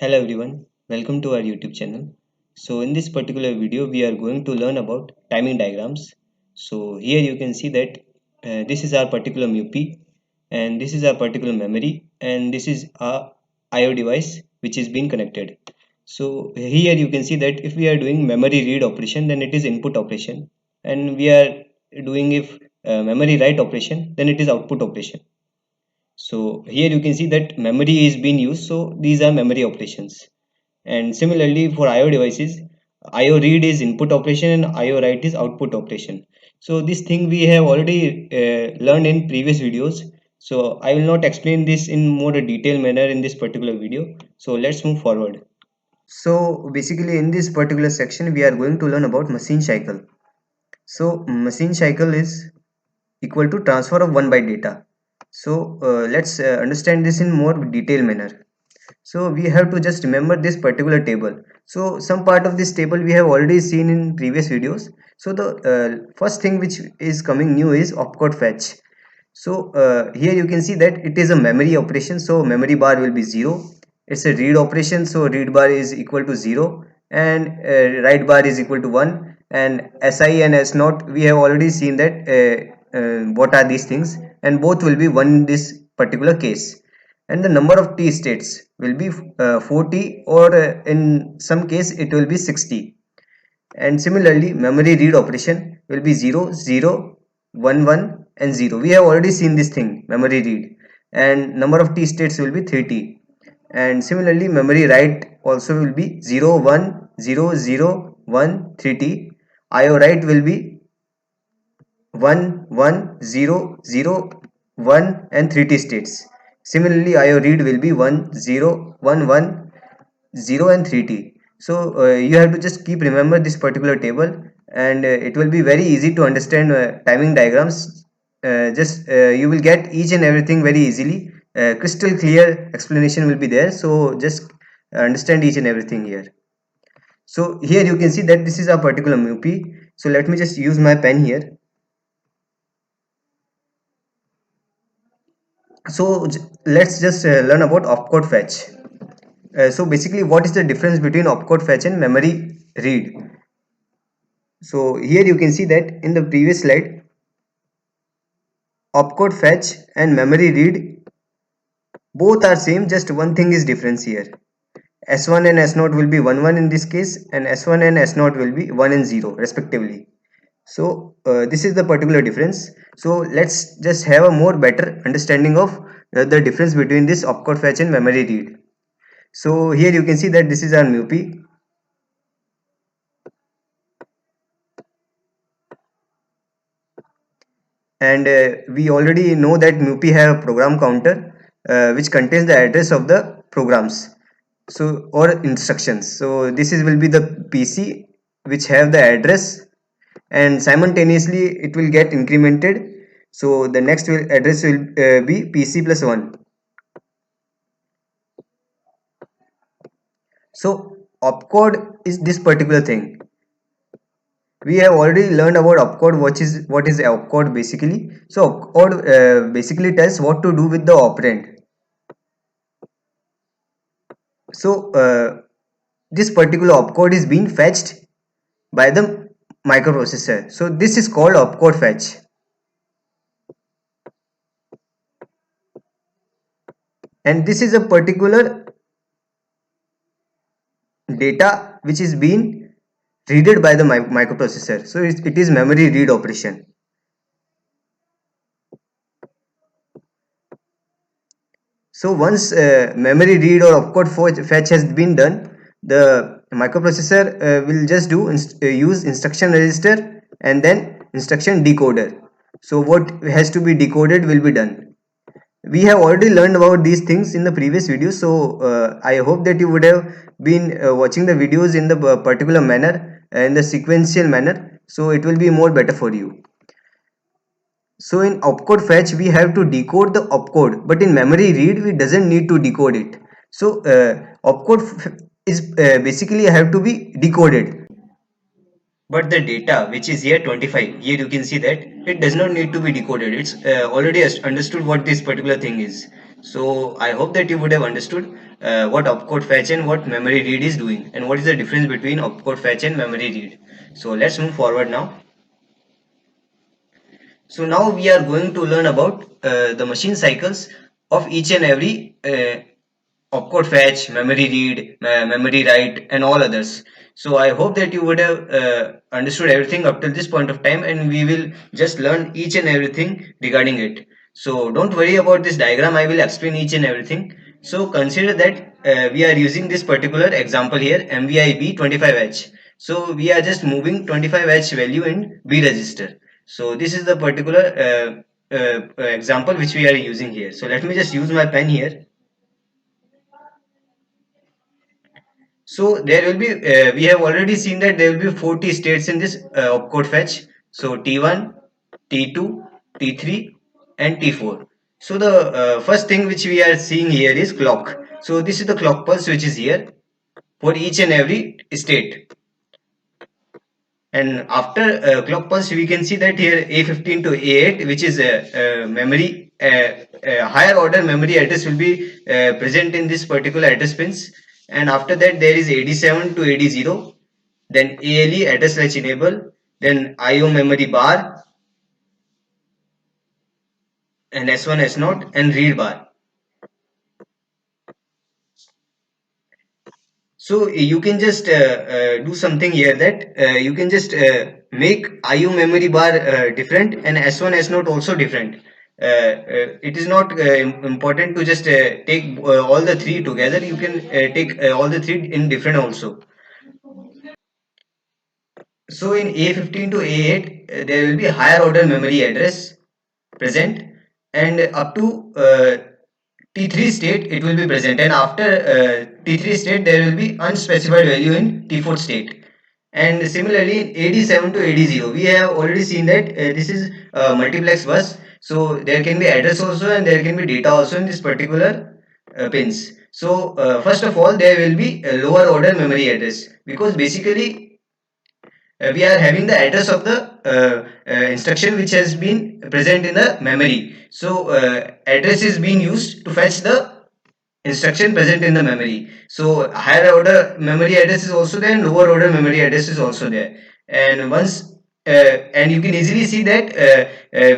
Hello everyone, welcome to our YouTube channel. So in this particular video we are going to learn about timing diagrams. So here you can see that this is our particular MUPI and this is our particular memory and this is our IO device which is being connected. So here you can see that if we are doing memory read operation then it is input operation, and we are doing if memory write operation then it is output operation. So here you can see that memory is being used, so these are memory operations. And similarly for IO devices, IO read is input operation and IO write is output operation. So this thing we have already learned in previous videos. So I will not explain this in more detailed manner in this particular video. So let's move forward. So basically in this particular section we are going to learn about machine cycle. So machine cycle is equal to transfer of 1 byte data. So let's understand this in more detailed manner. So we have to just remember this particular table. So some part of this table we have already seen in previous videos. So the first thing which is coming new is opcode fetch. So here you can see that it is a memory operation, so memory bar will be 0. It's a read operation, so read bar is equal to 0 and write bar is equal to 1. And si and s naught, we have already seen that what are these things, and both will be 1 in this particular case. And the number of t states will be 40, or in some case it will be 60. And similarly memory read operation will be 0 0 1 1 and 0. We have already seen this thing, memory read, and number of t states will be 30. And similarly memory write also will be 0 1 0 0 1 30. IO write will be 1 1 0 0 1 and 30 states. Similarly IO read will be 1 0 1 1 0 and 3t. So you have to just keep remember this particular table, and it will be very easy to understand timing diagrams. Just you will get each and everything very easily. Crystal clear explanation will be there, so just understand each and everything here. So here you can see that this is a particular MUPI. So let me just use my pen here. So let's just learn about opcode fetch. So basically what is the difference between opcode fetch and memory read? So here you can see that in the previous slide, opcode fetch and memory read both are same, just one thing is difference here. S1 and S0 will be 1 1 in this case, and S1 and S0 will be 1 and 0 respectively. So this is the particular difference. So let's just have a more better understanding of the difference between this opcode fetch and memory read. So here you can see that this is our MUPI. And we already know that MUPI have a program counter which contains the address of the programs, so or instructions. So this is will be the PC which have the address, and simultaneously it will get incremented. So the next address will be PC plus 1. So opcode is this particular thing. We have already learned about opcode. What is opcode basically? So opcode basically tells what to do with the operand. So this particular opcode is being fetched by the microprocessor. So this is called opcode fetch. And this is a particular data which is being read by the microprocessor. So it is memory read operation. So once memory read or opcode fetch has been done, the microprocessor will just use instruction register and then instruction decoder. So what has to be decoded will be done. We have already learned about these things in the previous videos, so I hope that you would have been watching the videos in the particular manner, in the sequential manner, so it will be more better for you. So in opcode fetch we have to decode the opcode, but in memory read we doesn't need to decode it. So opcode is basically have to be decoded. But the data which is here 25, here you can see that it does not need to be decoded. It's already understood what this particular thing is. So I hope that you would have understood what opcode fetch and what memory read is doing, and what is the difference between opcode fetch and memory read. So let's move forward now. So now we are going to learn about the machine cycles of each and every opcode fetch, memory read, memory write, and all others. So I hope that you would have understood everything up till this point of time, and we will just learn each and everything regarding it. So don't worry about this diagram. I will explain each and everything. So consider that we are using this particular example here, MVIB 25H. So we are just moving 25H value in B register. So this is the particular example which we are using here. So let me just use my pen here. So there will be, we have already seen that there will be 40 states in this opcode fetch. So T1, T2, T3 and T4. So the first thing which we are seeing here is clock. So this is the clock pulse which is here for each and every state. And after clock pulse, we can see that here A15 to A8, which is a memory, higher order memory address will be present in this particular address pins. And after that, there is AD7 to AD0, then ALE address latch enable, then IO memory bar, and S1, S0, and read bar. So you can just do something here that you can just make IO memory bar different and S1 S0 also different. It is not important to just take all the three together. You can take all the three in different also. So in A15 to A8, there will be higher order memory address present, and up to T3 state it will be present, and after T3 state there will be unspecified value in T4 state. And similarly in AD7 to AD0 we have already seen that this is a multiplex bus, so there can be address also and there can be data also in this particular pins. So first of all there will be a lower order memory address, because basically we are having the address of the instruction which has been present in the memory. So address is being used to fetch the instruction present in the memory. So higher order memory address is also there and lower order memory address is also there. And once and you can easily see that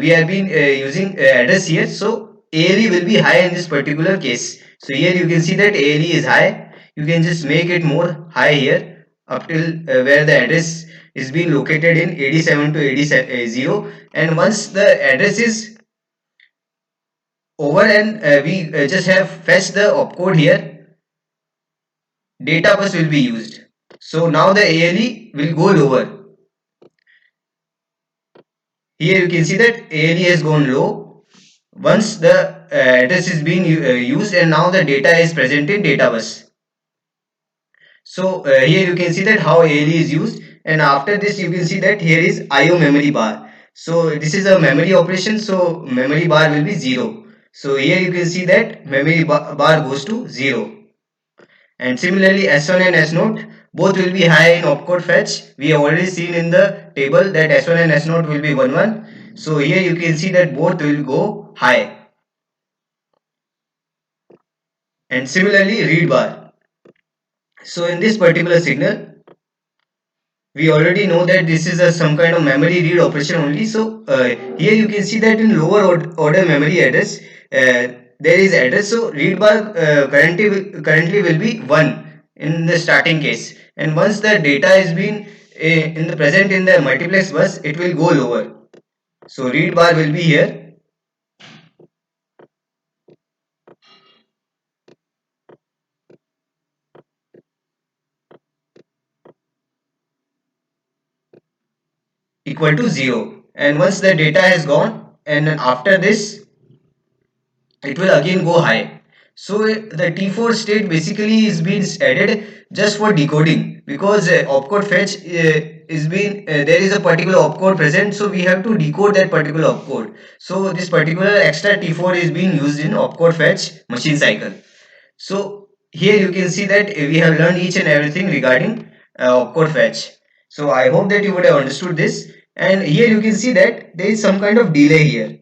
we have been using address here. So ALE will be high in this particular case. So here you can see that ALE is high. You can just make it more high here up till where the address is being located in AD7 to AD0. And once the address is over and we just have fetched the opcode here, data bus will be used. So now the ALE will go lower. Here you can see that ALE has gone low once the address is being used, and now the data is present in data bus. So here you can see that how ALE is used, and after this you can see that here is IO memory bar. So this is a memory operation, so memory bar will be 0. So here you can see that memory bar goes to 0. And similarly S1 and S0 both will be high in opcode fetch. We have already seen in the table that S1 and S0 will be 1 1. So here you can see that both will go high. And similarly read bar. So in this particular signal, we already know that this is some kind of memory read operation only. So here you can see that in lower order memory address there is address. So read bar currently will be 1 in the starting case, and once the data is being in the present in the multiplex bus, it will go lower. So read bar will be here equal to 0, and once the data has gone, and after this it will again go high. So the T4 state basically is being added just for decoding, because opcode fetch is being there is a particular opcode present, so we have to decode that particular opcode. So this particular extra T4 is being used in opcode fetch machine cycle. So here you can see that we have learned each and everything regarding opcode fetch. So I hope that you would have understood this, and here you can see that there is some kind of delay here.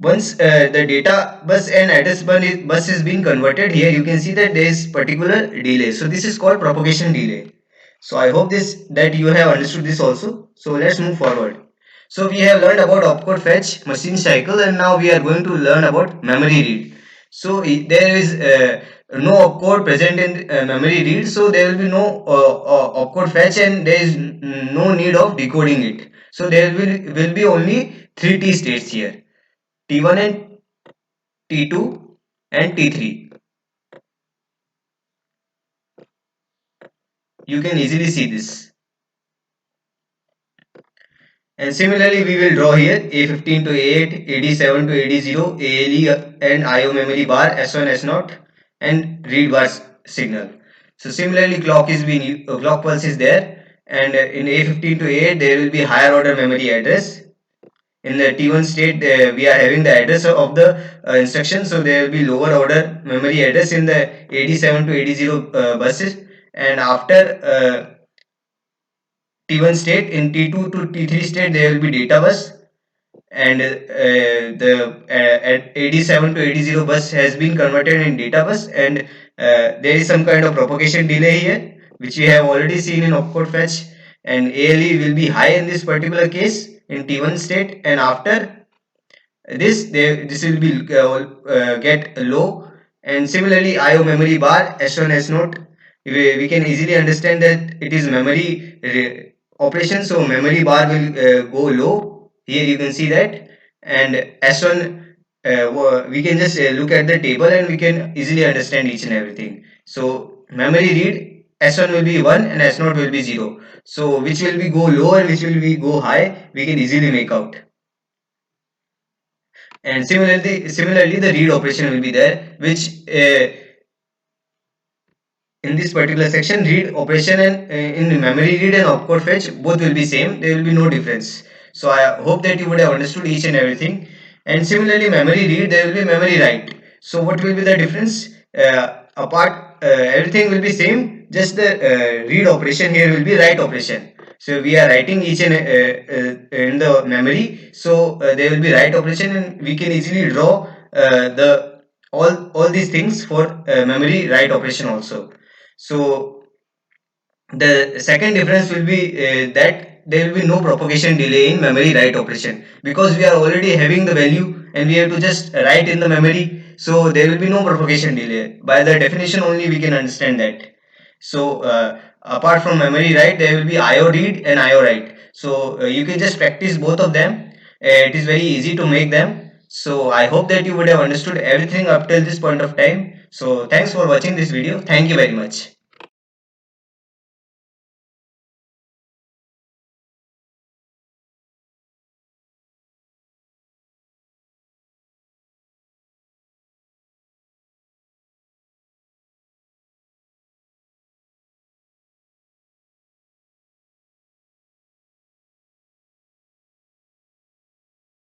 Once the data bus and address bus is being converted, here you can see that there is particular delay. So this is called propagation delay. So I hope this that you have understood this also. So let's move forward. So we have learned about opcode fetch, machine cycle, and now we are going to learn about memory read. So there is no opcode present in memory read, so there will be no opcode fetch, and there is no need of decoding it. So there will be only three T states here: T1 and T2 and T3. You can easily see this. And similarly, we will draw here A15 to A8, AD7 to AD0, ALE and IO memory bar, S1, S0 and read bar signal. So similarly, clock pulse is there, and in A15 to A8 there will be higher order memory address. In the T1 state, we are having the address of the instruction, so there will be lower order memory address in the AD7 to AD0 buses, and after T1 state, in T2 to T3 state there will be data bus, and the at AD7 to AD0 bus has been converted in data bus, and there is some kind of propagation delay here, which we have already seen in opcode fetch, and ALE will be high in this particular case in T1 state, and after this will be get low. And similarly, IO memory bar, S1, S0, we can easily understand that it is memory operation, so memory bar will go low. Here you can see that. And S1, we can just look at the table and we can easily understand each and everything. So memory read, S1 will be 1 and S0 will be 0. So which will be go low and which will be go high, we can easily make out. And similarly the read operation will be there, which in this particular section, read operation and in memory read and opcode fetch both will be same, there will be no difference. So I hope that you would have understood each and everything. And similarly, memory read, there will be memory write. So what will be the difference? Everything will be same, just the read operation here will be write operation. So we are writing each and in the memory, so there will be write operation, and we can easily draw the all these things for memory write operation also. So the second difference will be that there will be no propagation delay in memory write operation, because we are already having the value and we have to just write in the memory, so there will be no propagation delay. By the definition only we can understand that. So apart from memory write, there will be IO read and IO write. So you can just practice both of them. It is very easy to make them. So I hope that you would have understood everything up till this point of time. So thanks for watching this video. Thank you very much.